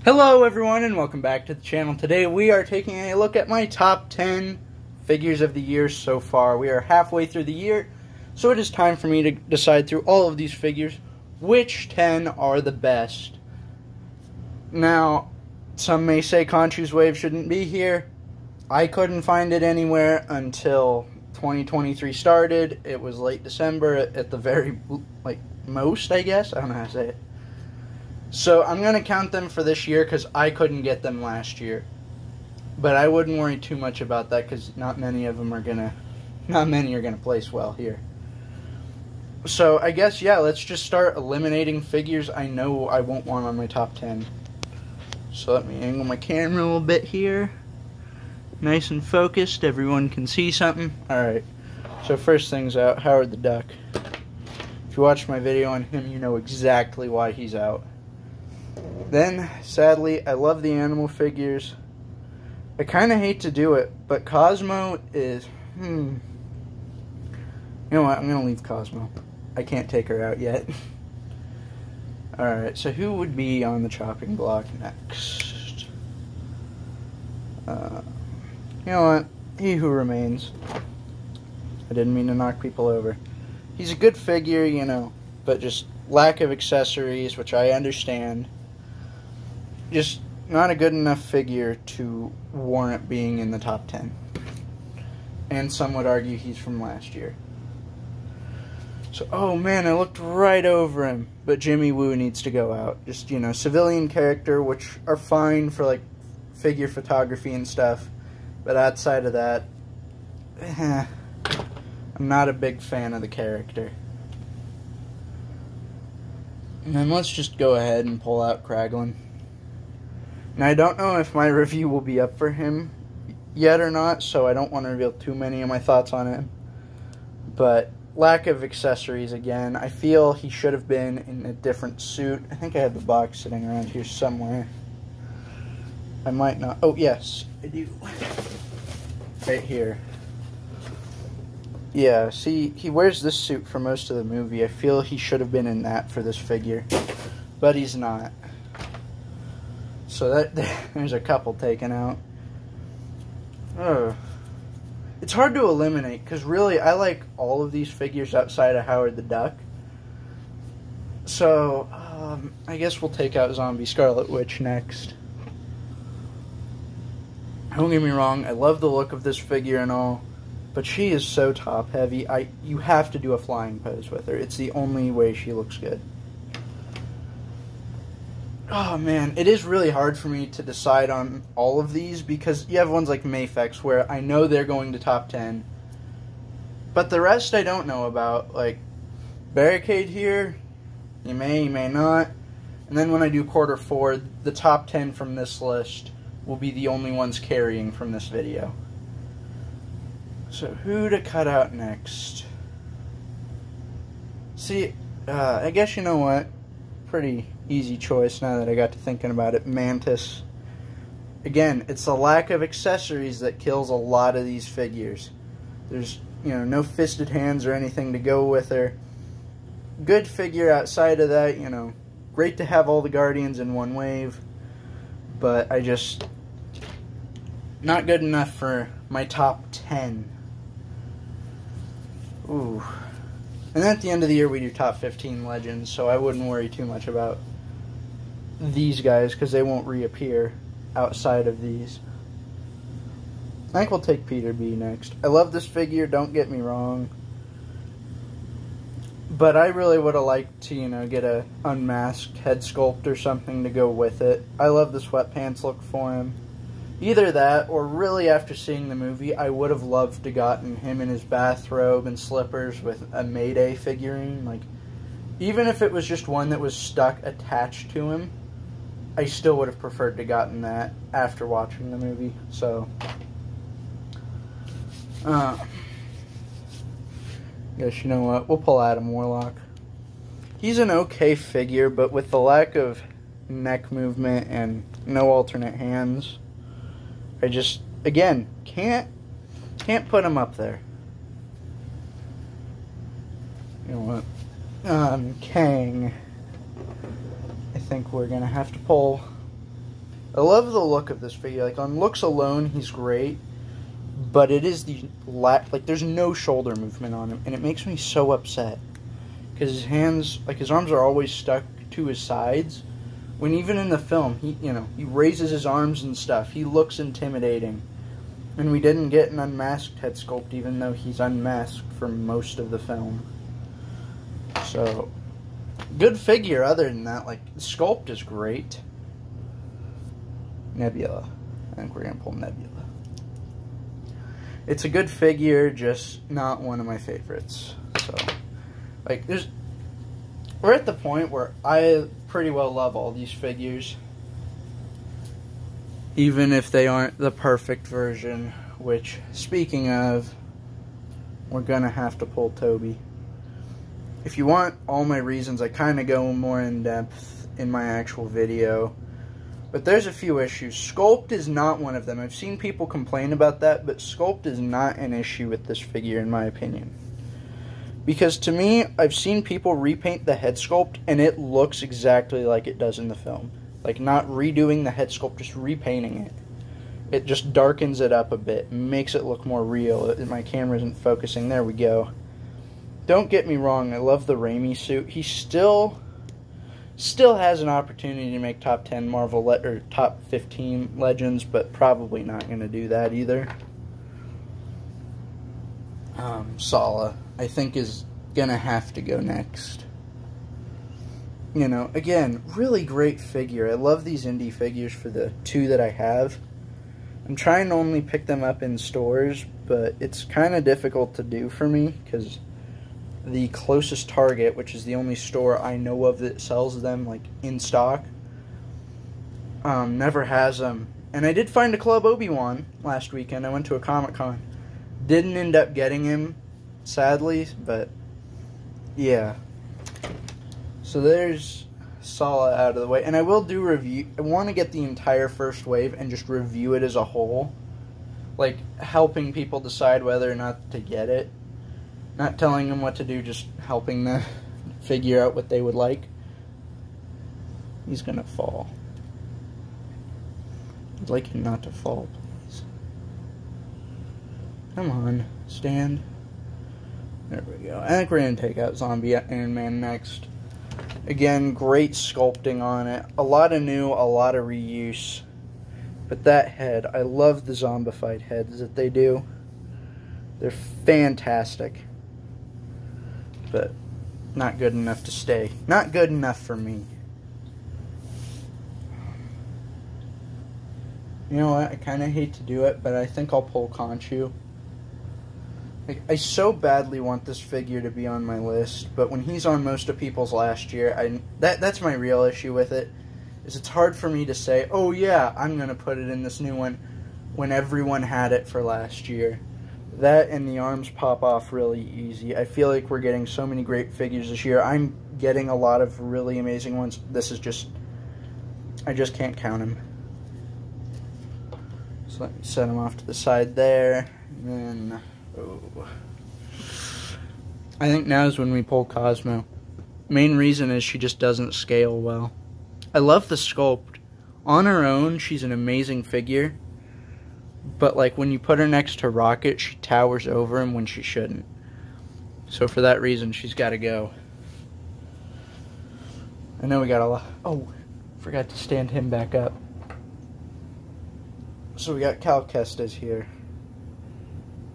Hello everyone and welcome back to the channel. Today we are taking a look at my top 10 figures of the year so far. We are halfway through the year, so it is time for me to decide through all of these figures which 10 are the best. Now, some may say Khonshu's Wave shouldn't be here. I couldn't find it anywhere until 2023 started. It was late December at the very, most, I guess. I don't know how to say it. So I'm going to count them for this year because I couldn't get them last year. But I wouldn't worry too much about that because not many are going to place well here. So I guess, yeah, let's just start eliminating figures I know I won't want on my top 10. So let me angle my camera a little bit here. Nice and focused, everyone can see something. Alright, so first things out, Howard the Duck. If you watched my video on him, you know exactly why he's out. Then, sadly, I love the animal figures. I kind of hate to do it, but Cosmo is, You know what, I'm going to leave Cosmo. I can't take her out yet. Alright, so who would be on the chopping block next? You know what, He Who Remains. I didn't mean to knock people over. He's a good figure, you know, but just lack of accessories, which I understand. Just not a good enough figure to warrant being in the top 10. And some would argue he's from last year. So, oh man, I looked right over him. But Jimmy Woo needs to go out. Just, you know, civilian character, which are fine for, like, figure photography and stuff. But outside of that, I'm not a big fan of the character. And then let's just go ahead and pull out Kraglin. Now, I don't know if my review will be up for him yet or not, so I don't want to reveal too many of my thoughts on him. But lack of accessories again. I feel he should have been in a different suit. I think I have the box sitting around here somewhere. I might not. Oh, yes, I do. Right here. Yeah, see, he wears this suit for most of the movie. I feel he should have been in that for this figure. But he's not. So there's a couple taken out. It's hard to eliminate, because really, I like all of these figures outside of Howard the Duck. So, I guess we'll take out Zombie Scarlet Witch next. Don't get me wrong, I love the look of this figure and all, but she is so top heavy. You have to do a flying pose with her. It's the only way she looks good. Oh man, it is really hard for me to decide on all of these because you have ones like Mafex where I know they're going to top 10. But the rest I don't know about. Like Barricade here, you may not. And then when I do quarter 4, the top 10 from this list will be the only ones carrying from this video. So who to cut out next? See, I guess you know what? Pretty easy choice now that I got to thinking about it. Mantis. Again, it's the lack of accessories that kills a lot of these figures. There's, you know, no fisted hands or anything to go with her. Good figure outside of that, you know. Great to have all the Guardians in one wave. But I just... not good enough for my top 10. Ooh. And then at the end of the year, we do top 15 legends, so I wouldn't worry too much about these guys, because they won't reappear outside of these. I think we'll take Peter B next. I love this figure, don't get me wrong. But I really would have liked to, you know, get a unmasked head sculpt or something to go with it. I love the sweatpants look for him. Either that, or really after seeing the movie, I would have loved to gotten him in his bathrobe and slippers with a Mayday figurine. Like, even if it was just one that was stuck attached to him, I still would have preferred to gotten that after watching the movie. So, guess you know what? We'll pull Adam Warlock. He's an okay figure, but with the lack of neck movement and no alternate hands, I just, again, can't put him up there. You know what? Kang. I think we're going to have to pull I love the look of this figure. Like, on looks alone, he's great. But it is the like, there's no shoulder movement on him, and it makes me so upset. Because his hands, like, his arms are always stuck to his sides. When even in the film, he raises his arms and stuff. He looks intimidating. And we didn't get an unmasked head sculpt, even though he's unmasked for most of the film. So, good figure other than that. Like, the sculpt is great. Nebula. I think we're going to pull Nebula. It's a good figure, just not one of my favorites. So, like, we're at the point where I pretty well love all these figures. Even if they aren't the perfect version, which, speaking of, we're going to have to pull Toby. If you want all my reasons, I kind of go more in depth in my actual video. But there's a few issues. Sculpt is not one of them. I've seen people complain about that, but sculpt is not an issue with this figure, in my opinion. Because to me, I've seen people repaint the head sculpt, and it looks exactly like it does in the film. Like, not redoing the head sculpt, just repainting it. It just darkens it up a bit, makes it look more real. My camera isn't focusing. There we go. Don't get me wrong, I love the Raimi suit. He still has an opportunity to make top 10 Marvel or top 15 Legends, but probably not going to do that either. Sala, I think, is going to have to go next. You know, again, really great figure. I love these indie figures for the two that I have. I'm trying to only pick them up in stores, but it's kind of difficult to do for me because the closest Target, which is the only store I know of that sells them, like, in stock, never has them. And I did find a Club Obi-Wan last weekend. I went to a Comic-Con. Didn't end up getting him, sadly, but yeah. So there's Sala out of the way. And I will do review. I want to get the entire first wave and just review it as a whole. Like, helping people decide whether or not to get it. Not telling them what to do, just helping them figure out what they would like. He's going to fall. I'd like him not to fall, please. Come on, stand. There we go. I think we're going to take out Zombie Iron Man next. Again, great sculpting on it. A lot of new, a lot of reuse. But that head, I love the zombified heads that they do. They're fantastic. But not good enough to stay. Not good enough for me. You know what? I kind of hate to do it, but I think I'll pull Khonshu. Like, I so badly want this figure to be on my list, but when he's on most of people's last year, that's my real issue with it, is it's hard for me to say, oh yeah, I'm going to put it in this new one, when everyone had it for last year. That and the arms pop off really easy. I feel like we're getting so many great figures this year. I'm getting a lot of really amazing ones. This is just, I just can't count them. So let me set them off to the side there, and then... Oh. I think now is when we pull Cosmo. Main reason is she just doesn't scale well. I love the sculpt. On her own, she's an amazing figure. But, like, when you put her next to Rocket, she towers over him when she shouldn't. So for that reason, she's got to go. I know we got a lot... Oh, forgot to stand him back up. So we got Cal Kestis here.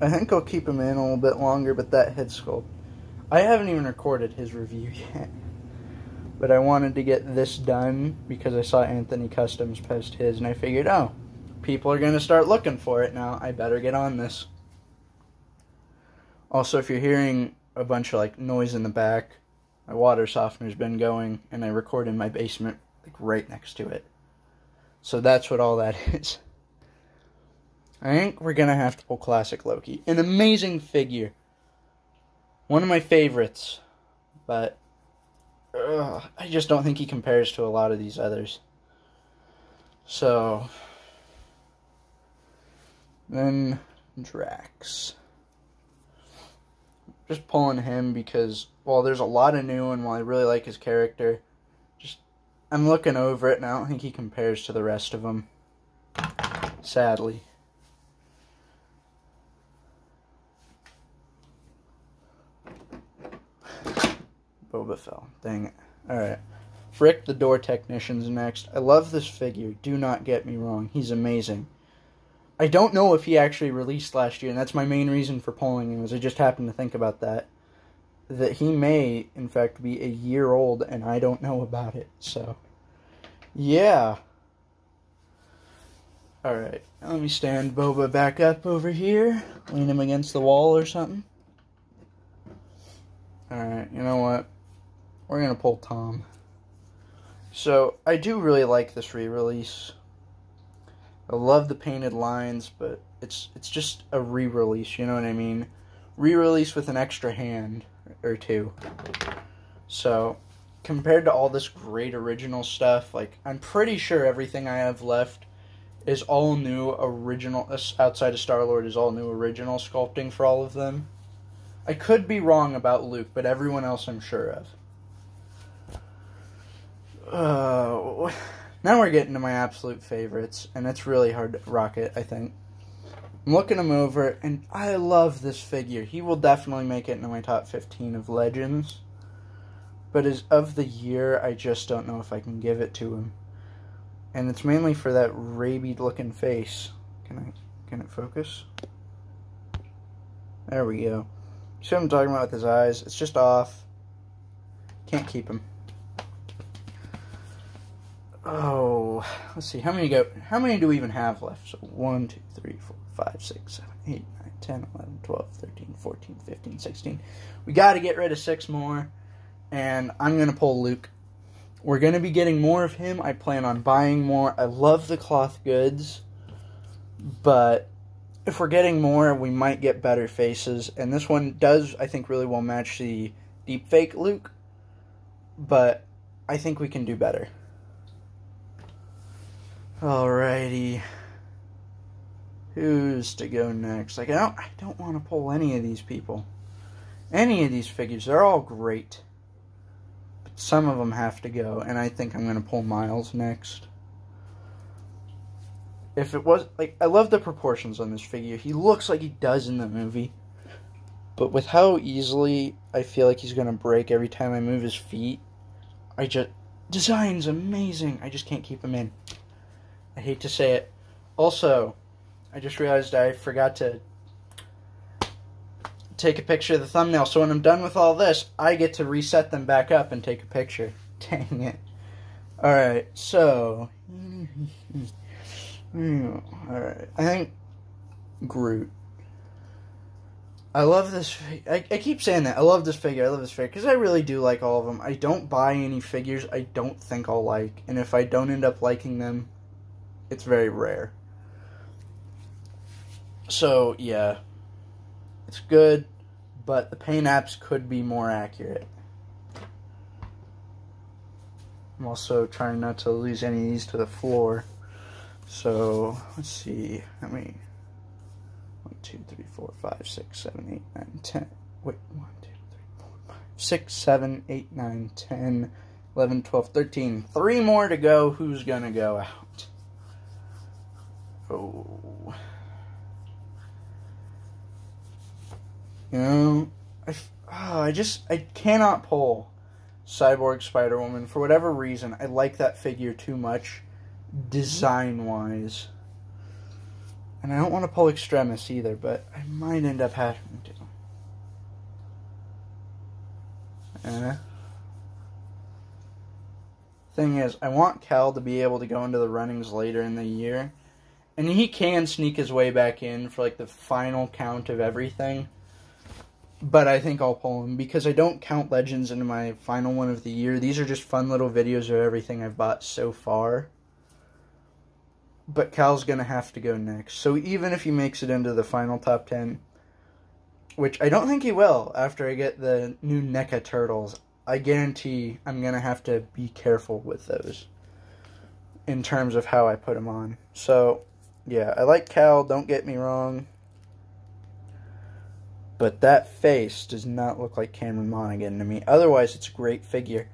I think I'll keep him in a little bit longer, but that head sculpt. I haven't even recorded his review yet. But I wanted to get this done because I saw Anthony Customs post his, and I figured, oh, people are going to start looking for it now. I better get on this. Also, if you're hearing a bunch of, like, noise in the back, my water softener's been going, and I record in my basement, like, right next to it. So that's what all that is. I think we're going to have to pull Classic Loki. An amazing figure. One of my favorites. But I just don't think he compares to a lot of these others. So, then Drax. Just pulling him because, well, there's a lot of new, and while I really like his character, just I'm looking over it, and I don't think he compares to the rest of them. Sadly. Boba fell. Dang it. Alright. Frick the Door Technician's next. I love this figure. Do not get me wrong. He's amazing. I don't know if he actually released last year, and that's my main reason for pulling him, is I just happened to think about that. That he may, in fact, be a year old, and I don't know about it. So, yeah. Alright, let me stand Boba back up over here. Lean him against the wall or something. Alright, you know what? We're going to pull Tom. So, I do really like this re-release. I love the painted lines, but it's just a re-release, you know what I mean? Re-release with an extra hand or two. So, compared to all this great original stuff, like, I'm pretty sure everything I have left is all new original, outside of Star-Lord, is all new original sculpting for all of them. I could be wrong about Luke, but everyone else I'm sure of. Now we're getting to my absolute favorites, and it's really hard to Rocket, I think. I'm looking him over, and I love this figure. He will definitely make it into my top 15 of Legends. But as of the year, I just don't know if I can give it to him. And it's mainly for that rabied-looking face. Can it focus? There we go. See what I'm talking about with his eyes? It's just off. Can't keep him. Oh, let's see. How many do we even have left? So 1, 2, 3, 4, 5, 6, 7, 8, 9, 10, 11, 12, 13, 14, 15, 16. We got to get rid of 6 more. And I'm going to pull Luke. We're going to be getting more of him. I plan on buying more. I love the cloth goods. But if we're getting more, we might get better faces. And this one does, I think, really well match the deepfake Luke. But I think we can do better. Alrighty. Who's to go next? Like, I don't want to pull any of these people. Any of these figures. They're all great. But some of them have to go. And I think I'm going to pull Miles next. If it was, like, I love the proportions on this figure. He looks like he does in the movie. But with how easily I feel like he's going to break every time I move his feet, design's amazing. I just can't keep him in. I hate to say it. Also, I just realized I forgot to take a picture of the thumbnail. So when I'm done with all this, I get to reset them back up and take a picture. Dang it. Alright, so... Alright, I think Groot. I love this I keep saying that. I love this figure. I love this figure. Because I really do like all of them. I don't buy any figures I don't think I'll like. And if I don't end up liking them, it's very rare. So, yeah. It's good, but the paint apps could be more accurate. I'm also trying not to lose any of these to the floor. So, let's see. How many? 1, 2, 3, 4, 5, 6, 7, 8, 9, 10. Wait, 1, 2, 3, 4, 5, 6, 7, 8, 9, 10, 11, 12, 13. 3 more to go. Who's gonna go out? Oh. You know, I cannot pull Cyborg Spider-Woman. For whatever reason, I like that figure too much, design-wise. And I don't want to pull Extremis either, but I might end up having to. Thing is, I want Cal to be able to go into the runnings later in the year. And he can sneak his way back in for, like, the final count of everything. But I think I'll pull him, because I don't count Legends into my final one of the year. These are just fun little videos of everything I've bought so far. But Cal's going to have to go next. So even if he makes it into the final top 10, which I don't think he will after I get the new NECA Turtles, I guarantee I'm going to have to be careful with those in terms of how I put them on. So, yeah, I like Cal, don't get me wrong. But that face does not look like Cameron Monaghan to me. Otherwise, it's a great figure.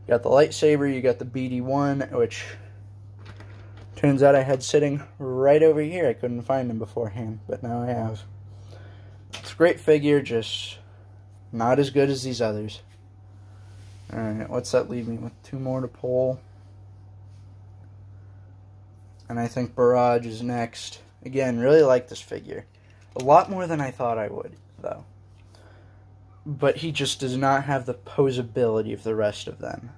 got the lightsaber, you got the BD-1, which turns out I had sitting right over here. I couldn't find him beforehand, but now I have. It's a great figure, just not as good as these others. Alright, what's that leave me with? 2 more to pull. And I think Barrage is next. Again, really like this figure. A lot more than I thought I would, though. But he just does not have the posability of the rest of them.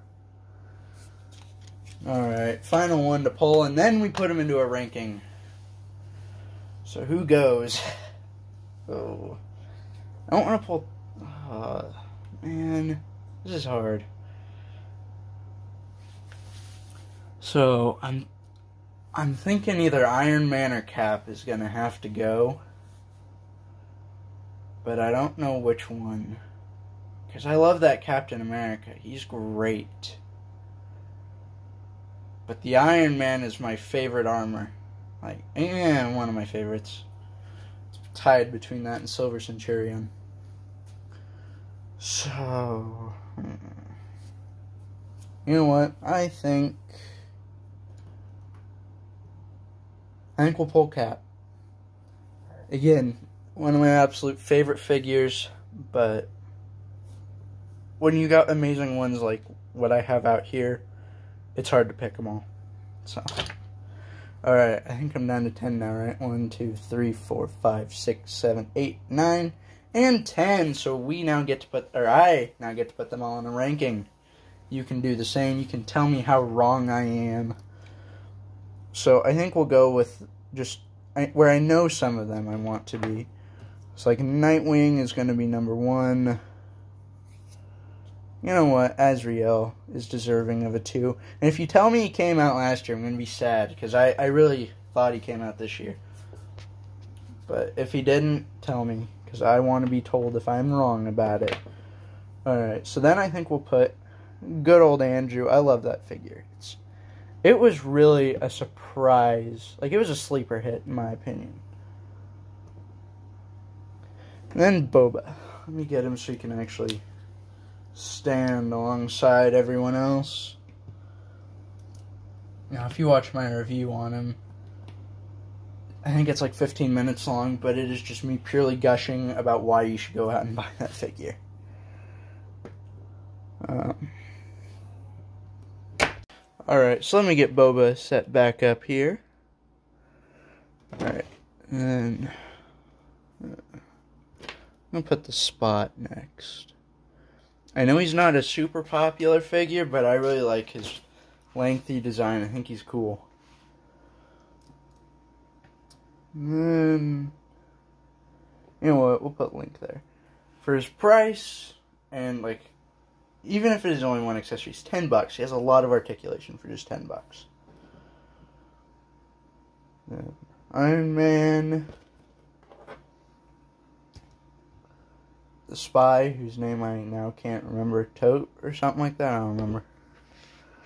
Alright, final one to pull, and then we put him into a ranking. So who goes? Oh. I don't want to pull... man, this is hard. So, I'm thinking either Iron Man or Cap is going to have to go. But I don't know which one. Because I love that Captain America. He's great. But the Iron Man is my favorite armor. Like, one of my favorites. It's tied between that and Silver Centurion. So... you know what? I think we'll pull Cap. Again, one of my absolute favorite figures, but when you got amazing ones like what I have out here, it's hard to pick them all. So, alright, I think I'm down to 10 now, right? 1, 2, 3, 4, 5, 6, 7, 8, 9, and 10. So we now get to put, or I now get to put them all in a ranking. You can do the same. You can tell me how wrong I am. So I think we'll go with just where I know some of them I want to be. So like Nightwing is going to be number 1. You know what? Azrael is deserving of a 2. And if you tell me he came out last year, I'm going to be sad. Because I really thought he came out this year. But if he didn't, tell me. Because I want to be told if I'm wrong about it. Alright, so then I think we'll put good old Andrew. I love that figure. It was really a surprise. Like, it was a sleeper hit, in my opinion. And then Boba. Let me get him so he can actually stand alongside everyone else. Now, if you watch my review on him, I think it's like 15 minutes long, but it is just me purely gushing about why you should go out and buy that figure. Alright, so let me get Boba set back up here. Alright, and then I'm going to put the Spot next. I know he's not a super popular figure, but I really like his lengthy design. I think he's cool. And then, you know what, we'll put Link there. For his price, and like, even if it is only one accessory, it's $10. He has a lot of articulation for just $10. Iron Man. The Spy, whose name I now can't remember. Tote or something like that? I don't remember.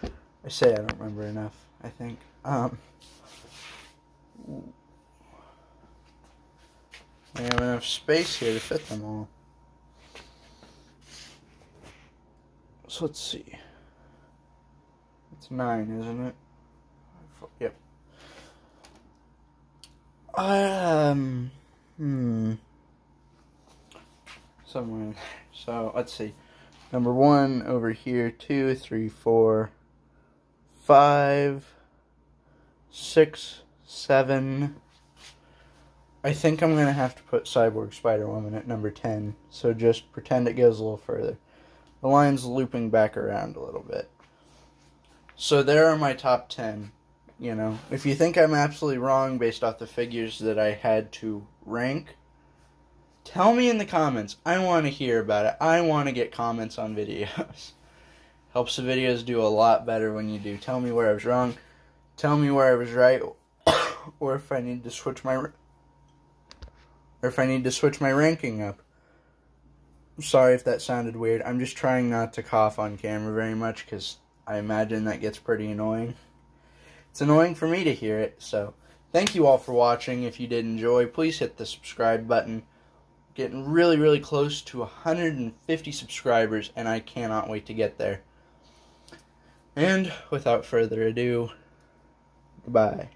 I say I don't remember enough, I think. I have enough space here to fit them all. So let's see. It's 9, isn't it? Yep. Somewhere in there. So let's see. Number 1 over here. 2, 3, 4, 5, 6, 7. I think I'm gonna have to put Cyborg Spider-Woman at number 10. So just pretend it goes a little further. The line's looping back around a little bit. So there are my top 10. You know, if you think I'm absolutely wrong based off the figures that I had to rank, tell me in the comments. I want to hear about it. I want to get comments on videos. Helps the videos do a lot better when you do. Tell me where I was wrong. Tell me where I was right. Or if I need to switch my ranking up. I'm sorry if that sounded weird. I'm just trying not to cough on camera very much because I imagine that gets pretty annoying. It's annoying for me to hear it, so thank you all for watching. If you did enjoy, please hit the subscribe button. Getting really, really close to 150 subscribers, and I cannot wait to get there. And without further ado, goodbye.